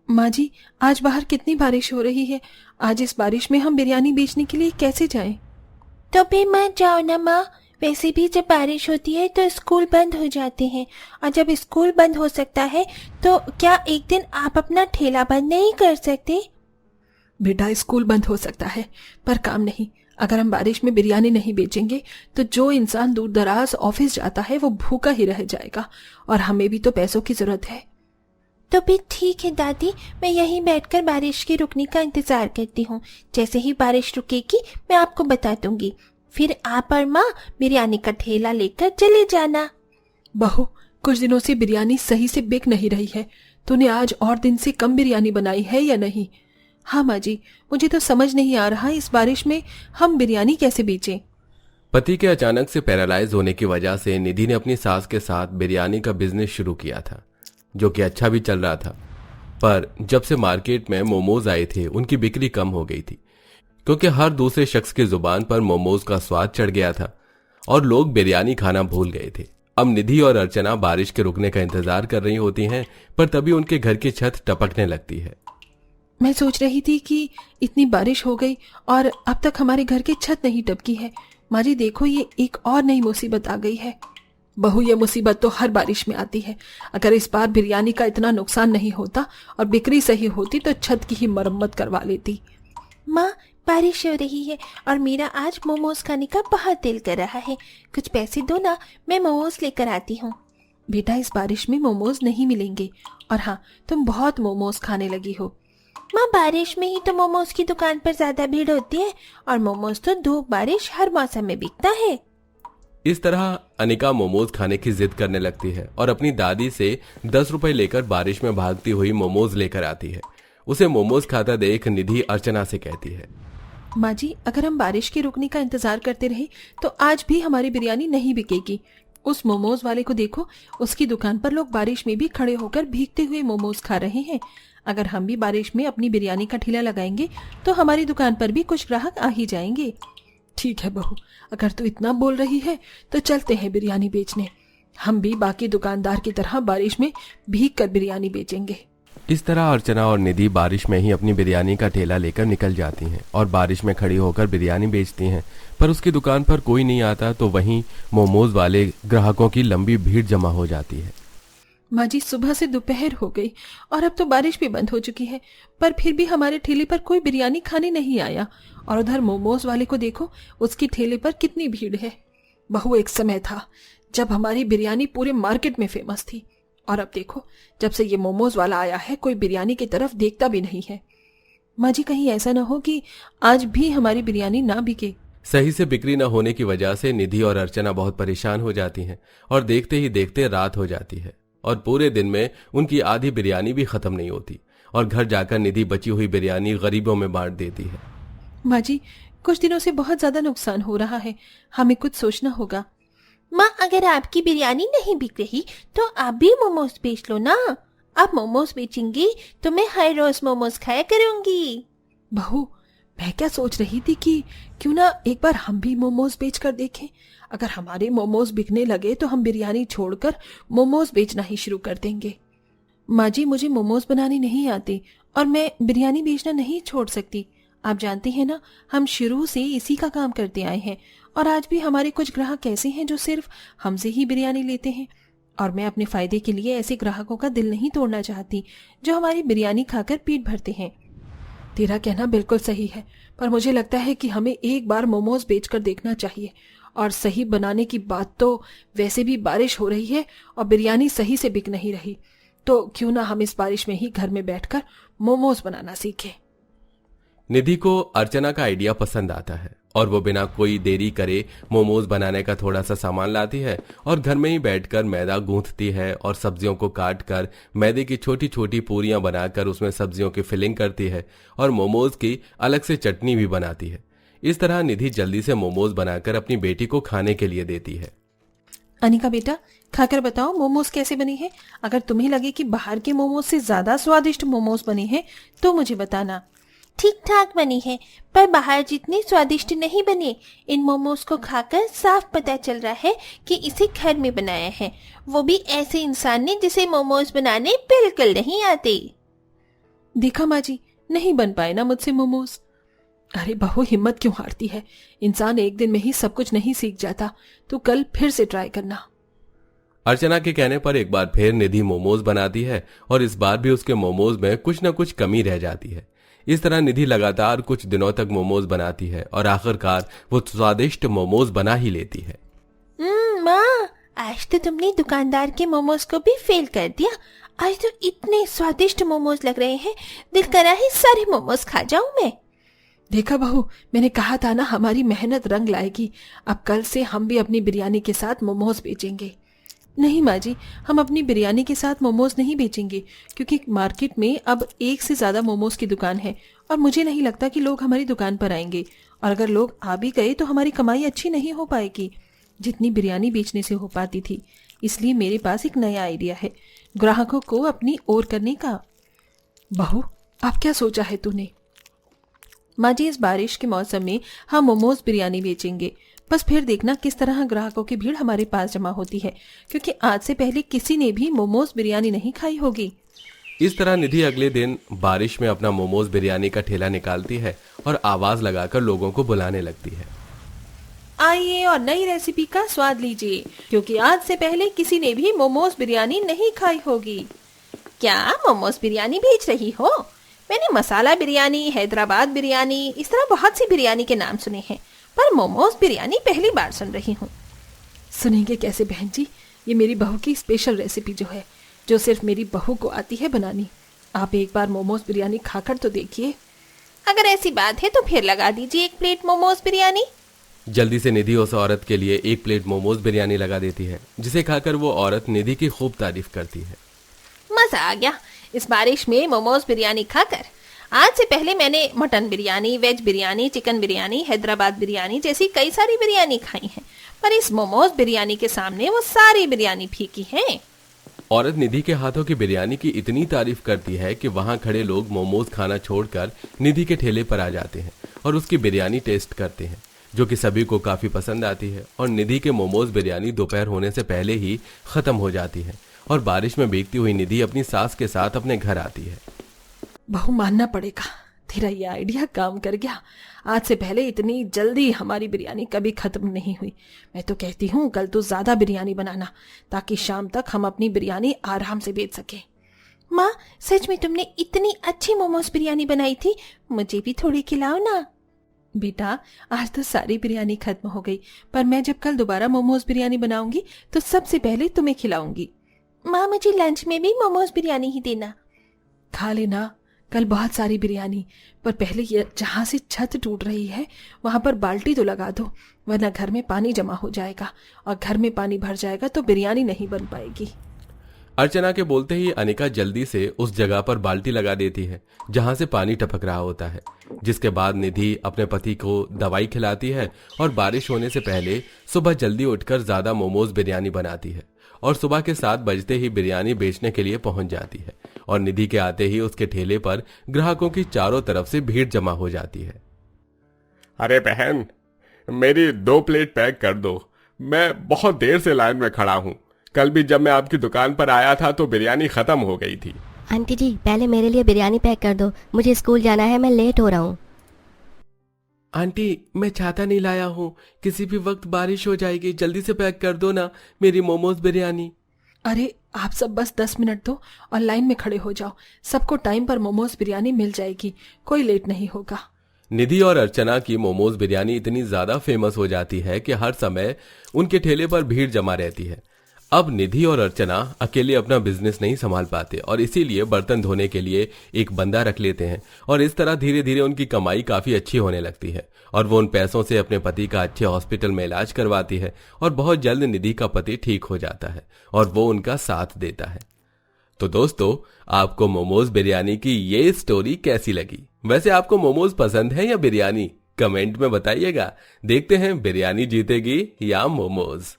माँ जी, आज बाहर कितनी बारिश हो रही है। आज इस बारिश में हम बिरयानी बेचने के लिए कैसे जाएं? तो फिर मत जाओ ना माँ। वैसे भी जब बारिश होती है तो स्कूल बंद हो जाते हैं, और जब स्कूल बंद हो सकता है तो क्या एक दिन आप अपना ठेला बंद नहीं कर सकते? बेटा, स्कूल बंद हो सकता है पर काम नहीं। अगर हम बारिश में बिरयानी नहीं बेचेंगे तो जो इंसान दूर दराज ऑफिस जाता है वो भूखा ही रह जाएगा, और हमें भी तो पैसों की जरूरत है। तो फिर ठीक है दादी, मैं यहीं बैठकर बारिश के रुकने का इंतजार करती हूँ। जैसे ही बारिश रुकेगी मैं आपको बता दूंगी, फिर आप और माँ बिरयानी का ठेला लेकर चले जाना। बहू, कुछ दिनों से बिरयानी सही से बिक नहीं रही है। तूने आज और दिन से कम बिरयानी बनाई है या नहीं? हाँ माँ जी, मुझे तो समझ नहीं आ रहा इस बारिश में हम बिरयानी कैसे बेचें। पति के अचानक से पैरालाइज होने की वजह से निधि ने अपनी सास के साथ बिरयानी का बिजनेस शुरू किया था, जो कि अच्छा भी चल रहा था। पर जब से मार्केट में मोमोज आए थे उनकी बिक्री कम हो गई थी, क्योंकि हर दूसरे शख्स की जुबान पर मोमोज का स्वाद चढ़ गया था और लोग बिरयानी खाना भूल गए थे। अब निधि और अर्चना बारिश के रुकने का इंतजार कर रही होती हैं, पर तभी उनके घर की छत टपकने लगती है। मैं सोच रही थी कि इतनी बारिश हो गई और अब तक हमारे घर की छत नहीं टपकी है। माँ जी देखो, ये एक और नई मुसीबत आ गई है। बहू, ये मुसीबत तो हर बारिश में आती है। अगर इस बार बिरयानी का इतना नुकसान नहीं होता और बिक्री सही होती तो छत की ही मरम्मत करवा लेती। माँ, बारिश हो रही है और मेरा आज मोमोज खाने का बहुत दिल कर रहा है। कुछ पैसे दो ना, मैं मोमोज लेकर आती हूँ। बेटा, इस बारिश में मोमोज नहीं मिलेंगे, और हाँ, तुम बहुत मोमोज खाने लगी हो। माँ, बारिश में ही तो मोमोज की दुकान पर ज्यादा भीड़ होती है, और मोमोज तो धूप बारिश हर मौसम में बिकता है। इस तरह अनिका मोमोज खाने की जिद करने लगती है और अपनी दादी से 10 रुपए लेकर बारिश में भागती हुई मोमोज लेकर आती है। उसे मोमोज खाता देख निधि अर्चना से कहती है, माँ जी, अगर हम बारिश के रुकने का इंतजार करते रहे तो आज भी हमारी बिरयानी नहीं बिकेगी। उस मोमोज वाले को देखो, उसकी दुकान पर लोग बारिश में भी खड़े होकर भीगते हुए मोमोज खा रहे हैं। अगर हम भी बारिश में अपनी बिरयानी का ठेला लगाएंगे तो हमारी दुकान पर भी कुछ ग्राहक आ ही जाएंगे। ठीक है बहू, अगर तू इतना बोल रही है तो चलते हैं बिरयानी बेचने। हम भी बाकी दुकानदार की तरह बारिश में भीग कर बिरयानी बेचेंगे। इस तरह अर्चना और निधि बारिश में ही अपनी बिरयानी का ठेला लेकर निकल जाती हैं और बारिश में खड़ी होकर बिरयानी बेचती हैं। पर उसकी दुकान पर कोई नहीं आता तो वहीं मोमोज वाले ग्राहकों की लंबी भीड़ जमा हो जाती है। माँ जी, सुबह से दोपहर हो गई और अब तो बारिश भी बंद हो चुकी है, पर फिर भी हमारे ठेले पर कोई बिरयानी खाने नहीं आया। और उधर मोमोज वाले को देखो, उसकी ठेले पर कितनी भीड़ है। बहू, एक समय था जब हमारी बिरयानी पूरे मार्केट में फेमस थी, और अब देखो, जब से ये मोमोज वाला आया है कोई बिरयानी की तरफ देखता भी नहीं है। माँ जी, कहीं ऐसा ना हो कि आज भी हमारी बिरयानी ना बिके। सही से बिक्री न होने की वजह से निधि और अर्चना बहुत परेशान हो जाती हैं और देखते ही देखते रात हो जाती है और पूरे दिन में उनकी आधी बिरयानी भी खत्म नहीं होती और घर जाकर निधि बची हुई बिरयानी गरीबों में बांट देती है। माँ जी, कुछ दिनों से बहुत ज्यादा नुकसान हो रहा है, हमें कुछ सोचना होगा। माँ, अगर आपकी बिरयानी नहीं बिक रही तो आप भी मोमोज बेच लो ना। आप मोमोज बेचेंगी तो मैं हर रोज मोमोज खाया करूंगी। बहू, मैं क्या सोच रही थी कि क्यों ना एक बार हम भी मोमोज बेच कर देखें। अगर हमारे मोमोज बिकने लगे तो हम बिरयानी छोड़कर मोमोज बेचना ही शुरू कर देंगे। माँ जी, मुझे मोमोज बनाने नहीं आते और मैं बिरयानी बेचना नहीं छोड़ सकती। आप जानते हैं ना, हम शुरू से इसी का काम करते आए हैं, और आज भी हमारे कुछ ग्राहक ऐसे हैं जो सिर्फ हमसे ही बिरयानी लेते हैं, और मैं अपने फायदे के लिए ऐसे ग्राहकों का दिल नहीं तोड़ना चाहती जो हमारी बिरयानी खाकर पेट भरते हैं। तेरा कहना बिल्कुल सही है, पर मुझे लगता है कि हमें एक बार मोमोज बेचकर देखना चाहिए। और सही बनाने की बात तो वैसे भी बारिश हो रही है और बिरयानी सही से बिक नहीं रही, तो क्यों ना हम इस बारिश में ही घर में बैठकर मोमोज बनाना सीखें। निधि को अर्चना का आइडिया पसंद आता है और वो बिना कोई देरी करे मोमोज बनाने का थोड़ा सा सामान लाती है और घर में ही बैठकर मैदा गूंथती है और सब्जियों को काट कर मैदे की छोटी छोटी पूरियां बनाकर उसमें सब्जियों की फिलिंग करती है और मोमोज की अलग से चटनी भी बनाती है। इस तरह निधि जल्दी से मोमोज बनाकर अपनी बेटी को खाने के लिए देती है। अनिका बेटा, खाकर बताओ मोमोज कैसे बनी है। अगर तुम्हें लगे कि बाहर के मोमोज से ज्यादा स्वादिष्ट मोमोज बने हैं तो मुझे बताना। ठीक ठाक बनी है, पर बाहर जितनी स्वादिष्ट नहीं बने। इन मोमोज को खाकर साफ पता चल रहा है कि इसे घर में बनाया है, वो भी ऐसे इंसान ने जिसे मोमोज बनाने बिल्कुल नहीं आते। देखा माँ जी, नहीं बन पाए ना मुझसे मोमोज। अरे बहू, हिम्मत क्यों हारती है? इंसान एक दिन में ही सब कुछ नहीं सीख जाता। तो कल फिर से ट्राई करना। अर्चना के कहने पर एक बार फिर निधि मोमोज बनाती है और इस बार भी उसके मोमोज में कुछ न कुछ कमी रह जाती है। इस तरह निधि लगातार कुछ दिनों तक मोमोज बनाती है और आखिरकार वो स्वादिष्ट मोमोज बना ही लेती है। माँ, आज तो तुमने दुकानदार के मोमोज को भी फेल कर दिया। आज तो इतने स्वादिष्ट मोमोज लग रहे हैं, दिल करा है सारे मोमोज खा जाऊं मैं। देखा बहू, मैंने कहा था ना हमारी मेहनत रंग लाएगी। अब कल से हम भी अपनी बिरयानी के साथ मोमोज बेचेंगे। नहीं माँ जी, हम अपनी बिरयानी के साथ मोमोज नहीं बेचेंगे, क्योंकि मार्केट में अब एक से ज्यादा मोमोज की दुकान है और मुझे नहीं लगता कि लोग हमारी दुकान पर आएंगे। और अगर लोग आ भी गए तो हमारी कमाई अच्छी नहीं हो पाएगी जितनी बिरयानी बेचने से हो पाती थी। इसलिए मेरे पास एक नया आइडिया है ग्राहकों को अपनी ओर करने का। बहू, अब क्या सोचा है तूने? माँ जी, इस बारिश के मौसम में हम मोमोज बिरयानी बेचेंगे। बस फिर देखना किस तरह ग्राहकों की भीड़ हमारे पास जमा होती है, क्योंकि आज से पहले किसी ने भी मोमोज बिरयानी नहीं खाई होगी। इस तरह निधि अगले दिन बारिश में अपना मोमोज बिरयानी का ठेला निकालती है और आवाज लगाकर लोगों को बुलाने लगती है। आइए और नई रेसिपी का स्वाद लीजिए, क्योंकि आज से पहले किसी ने भी मोमोज बिरयानी नहीं खाई होगी। क्या मोमोज बिरयानी बेच रही हो? मैंने मसाला बिरयानी, हैदराबाद बिरयानी, इस तरह बहुत सी बिरयानी के नाम सुने हैं, पर मोमोज बिरयानी पहली बार सुन रही हूँ। सुनेंगे कैसे बहन जी? ये मेरी बहू की स्पेशल रेसिपी जो सिर्फ मेरी बहू को आती है बनानी। आप एक बार मोमोज बिरयानी खाकर तो देखिए। अगर ऐसी बात है तो फिर लगा दीजिए 1 प्लेट मोमोज बिरयानी। जल्दी से निधि उस औरत के लिए 1 प्लेट मोमोज बिरयानी लगा देती है, जिसे खाकर वो औरत निधि की खूब तारीफ करती है। मजा आ गया इस बारिश में मोमोज बिरयानी खाकर। आज से पहले मैंने mutton biryani, veg biryani, chicken biryani, Hyderabad biryani जैसी कई सारी बिरयानी खाई हैं, पर इस मोमोज बिरयानी के सामने वो सारी बिरयानी फीकी है। औरत निधि के हाथों की बिरयानी की इतनी तारीफ करती है कि वहां खड़े लोग मोमोज खाना छोड़कर निधि के ठेले पर आ जाते हैं और उसकी बिरयानी टेस्ट करते हैं, जो कि सभी को काफी पसंद आती है। और निधि के मोमोज बिरयानी दोपहर होने से पहले ही खत्म हो जाती है और बारिश में भीगती हुई निधि अपनी सास के साथ अपने घर आती है। बहू, मानना पड़ेगा, तेरा ये आइडिया काम कर गया। आज से पहले इतनी जल्दी हमारी बिरयानी कभी खत्म नहीं हुई। मैं तो कहती हूँ कल तो ज्यादा बिरयानी बनाना, ताकि शाम तक हम अपनी बिरयानी आराम से बेच सके। माँ, सच में तुमने इतनी अच्छी मोमोज बिरयानी बनाई थी, मुझे भी थोड़ी खिलाओ ना। बेटा, आज तो सारी बिरयानी खत्म हो गई, पर मैं जब कल दोबारा मोमोज बिरयानी बनाऊंगी तो सबसे पहले तुम्हें खिलाऊंगी। माँ, मुझे लंच में भी मोमोज बिरयानी ही देना। खा लेना कल बहुत सारी बिरयानी, पर पहले ये जहाँ से छत टूट रही है वहां पर बाल्टी तो लगा दो, वरना घर में पानी जमा हो जाएगा और घर में पानी भर जाएगा तो बिरयानी नहीं बन पाएगी। अर्चना के बोलते ही अनिका जल्दी से उस जगह पर बाल्टी लगा देती है जहां से पानी टपक रहा होता है, जिसके बाद निधि अपने पति को दवाई खिलाती है और बारिश होने से पहले सुबह जल्दी उठकर ज्यादा मोमोज बिरयानी बनाती है और सुबह के 7 बजते ही बिरयानी बेचने के लिए पहुंच जाती है और निधि के आते ही उसके ठेले पर ग्राहकों की चारों तरफ से भीड़ जमा हो जाती है। अरे बहन, मेरी 2 प्लेट पैक कर दो, मैं बहुत देर से लाइन में खड़ा हूँ। कल भी जब मैं आपकी दुकान पर आया था तो बिरयानी खत्म हो गई थी। आंटी जी, पहले मेरे लिए बिरयानी पैक कर दो, मुझे स्कूल जाना है, मैं लेट हो रहा हूँ। आंटी, मैं छाता नहीं लाया हूँ, किसी भी वक्त बारिश हो जाएगी, जल्दी से पैक कर दो ना मेरी मोमोज बिरयानी। अरे आप सब बस 10 मिनट दो और लाइन में खड़े हो जाओ, सबको टाइम पर मोमोज बिरयानी मिल जाएगी, कोई लेट नहीं होगा। निधि और अर्चना की मोमोज बिरयानी इतनी ज्यादा फेमस हो जाती है कि हर समय उनके ठेले पर भीड़ जमा रहती है। अब निधि और अर्चना अकेले अपना बिजनेस नहीं संभाल पाते और इसीलिए बर्तन धोने के लिए एक बंदा रख लेते हैं और इस तरह धीरे धीरे उनकी कमाई काफी अच्छी होने लगती है और वो उन पैसों से अपने पति का अच्छे हॉस्पिटल में इलाज करवाती है और बहुत जल्द निधि का पति ठीक हो जाता है और वो उनका साथ देता है। तो दोस्तों, आपको मोमोज बिरयानी की ये स्टोरी कैसी लगी? वैसे आपको मोमोज पसंद है या बिरयानी? कमेंट में बताइएगा। देखते हैं बिरयानी जीतेगी या मोमोज।